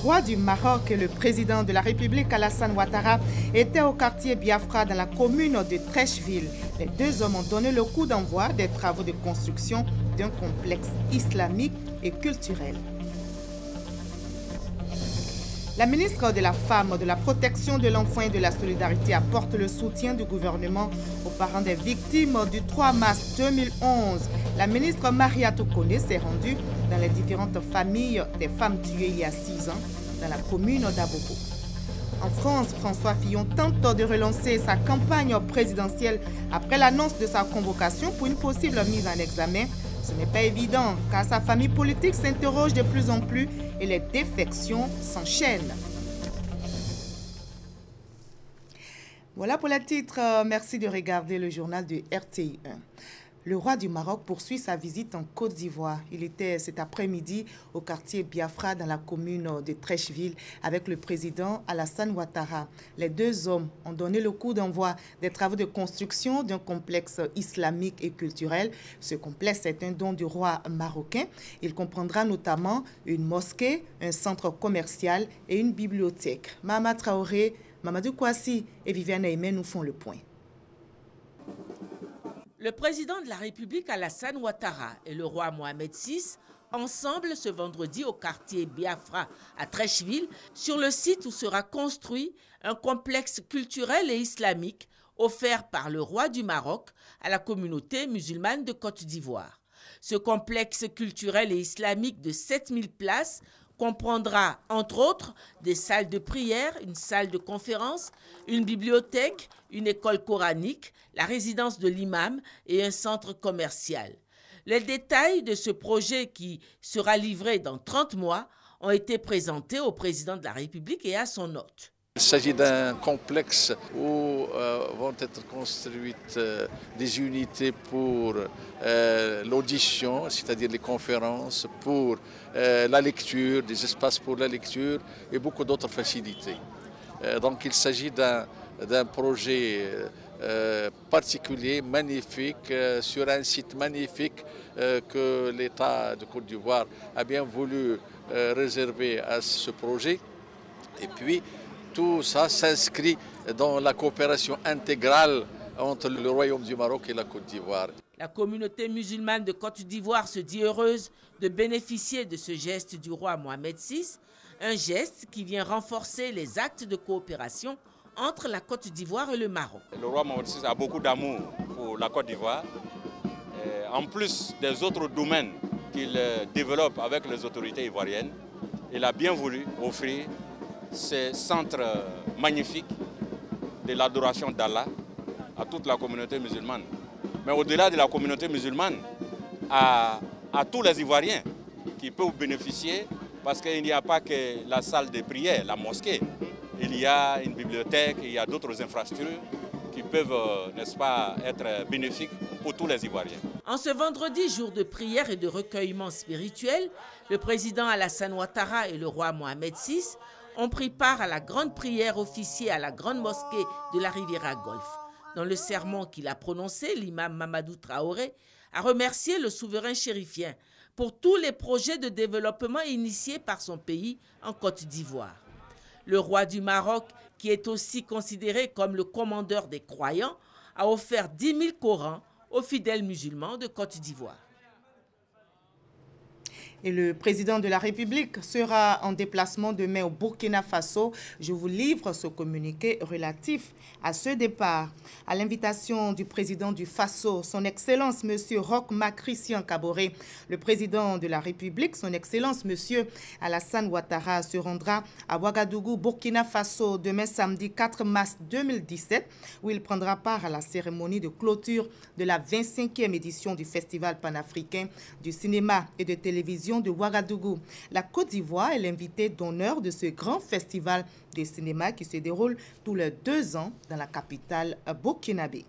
roi du Maroc et le président de la République Alassane Ouattara étaient au quartier Biafra dans la commune de Treichville. Les deux hommes ont donné le coup d'envoi des travaux de construction d'un complexe islamique et culturel. La ministre de la Femme, de la Protection de l'Enfant et de la Solidarité apporte le soutien du gouvernement aux parents des victimes du 3 mars 2011. La ministre Maria Tokone s'est rendue dans les différentes familles des femmes tuées il y a 6 ans dans la commune d'Abobo. En France, François Fillon tente de relancer sa campagne présidentielle après l'annonce de sa convocation pour une possible mise en examen. Ce n'est pas évident car sa famille politique s'interroge de plus en plus et les défections s'enchaînent. Voilà pour les titres. Merci de regarder le journal de RTI 1. Le roi du Maroc poursuit sa visite en Côte d'Ivoire. Il était cet après-midi au quartier Biafra dans la commune de Treichville avec le président Alassane Ouattara. Les deux hommes ont donné le coup d'envoi des travaux de construction d'un complexe islamique et culturel. Ce complexe est un don du roi marocain. Il comprendra notamment une mosquée, un centre commercial et une bibliothèque. Mahama Traoré, Mamadou Kouassi et Viviane Aimé nous font le point. Le président de la République Alassane Ouattara et le roi Mohamed VI, ensemble ce vendredi au quartier Biafra à Treichville, sur le site où sera construit un complexe culturel et islamique offert par le roi du Maroc à la communauté musulmane de Côte d'Ivoire. Ce complexe culturel et islamique de 7000 places comprendra, entre autres, des salles de prière, une salle de conférence, une bibliothèque, une école coranique, la résidence de l'imam et un centre commercial. Les détails de ce projet qui sera livré dans 30 mois ont été présentés au président de la République et à son hôte. Il s'agit d'un complexe où vont être construites des unités pour l'audition, c'est-à-dire les conférences, pour la lecture, des espaces pour la lecture et beaucoup d'autres facilités. Donc il s'agit d'un projet particulier, magnifique, sur un site magnifique que l'État de Côte d'Ivoire a bien voulu réserver à ce projet. Et puis, tout ça s'inscrit dans la coopération intégrale entre le Royaume du Maroc et la Côte d'Ivoire. La communauté musulmane de Côte d'Ivoire se dit heureuse de bénéficier de ce geste du roi Mohamed VI, un geste qui vient renforcer les actes de coopération entre la Côte d'Ivoire et le Maroc. Le roi Mohamed VI a beaucoup d'amour pour la Côte d'Ivoire. En plus des autres domaines qu'il développe avec les autorités ivoiriennes, il a bien voulu offrir ces centres magnifiques de l'adoration d'Allah à toute la communauté musulmane. Mais au-delà de la communauté musulmane, à tous les Ivoiriens qui peuvent bénéficier, parce qu'il n'y a pas que la salle de prière, la mosquée. Il y a une bibliothèque, il y a d'autres infrastructures qui peuvent, n'est-ce pas, être bénéfiques pour tous les Ivoiriens. En ce vendredi, jour de prière et de recueillement spirituel, le président Alassane Ouattara et le roi Mohamed VI ont pris part à la grande prière officiée à la grande mosquée de la Riviera Golfe. Dans le sermon qu'il a prononcé, l'imam Mamadou Traoré a remercié le souverain chérifien pour tous les projets de développement initiés par son pays en Côte d'Ivoire. Le roi du Maroc, qui est aussi considéré comme le commandeur des croyants, a offert 10 000 Corans aux fidèles musulmans de Côte d'Ivoire. Et le président de la République sera en déplacement demain au Burkina Faso. Je vous livre ce communiqué relatif à ce départ. À l'invitation du président du Faso, son Excellence M. Roch Marc Christian Kaboré, le président de la République, son Excellence M. Alassane Ouattara, se rendra à Ouagadougou, Burkina Faso, demain samedi 4 mars 2017, où il prendra part à la cérémonie de clôture de la 25e édition du Festival panafricain du cinéma et de télévision de Ouagadougou. La Côte d'Ivoire est l'invité d'honneur de ce grand festival de cinéma qui se déroule tous les 2 ans dans la capitale burkinabé.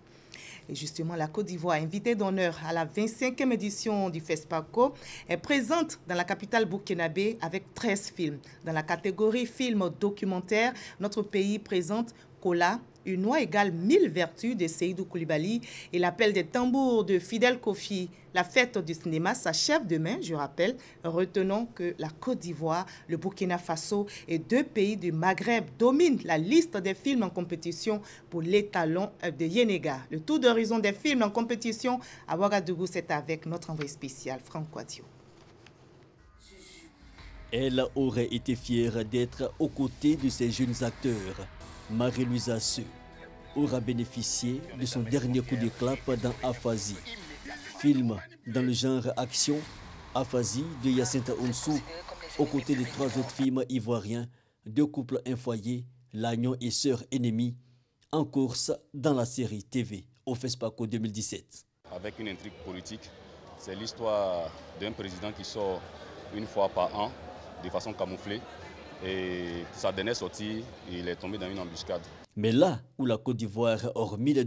Et justement, la Côte d'Ivoire, invitée d'honneur à la 25e édition du FESPACO, est présente dans la capitale burkinabé avec 13 films. Dans la catégorie film documentaire, notre pays présente Kola, une oie égale 1000 vertus de Seydou Koulibaly et l'appel des tambours de Fidel Kofi. La fête du cinéma s'achève demain, je rappelle. Retenons que la Côte d'Ivoire, le Burkina Faso et 2 pays du Maghreb dominent la liste des films en compétition pour l'étalon de Yenega. Le tour d'horizon des films en compétition à Ouagadougou, c'est avec notre envoyé spécial, Franck Quadio. Elle aurait été fière d'être aux côtés de ces jeunes acteurs. Marie-Louise Asseux aura bénéficié de son dernier coup d'éclat dans Aphasie. Film dans le genre action, Aphasie de Hyacinthe Onsou, aux côtés de 3 autres films ivoiriens, 2 couples, un foyer, L'Agneau et Sœur ennemie, en course dans la série TV au FESPACO 2017. Avec une intrigue politique, c'est l'histoire d'un président qui sort une fois par an, de façon camouflée. Et pour sa dernière sortie, il est tombé dans une embuscade. Mais là où la Côte d'Ivoire, hormis les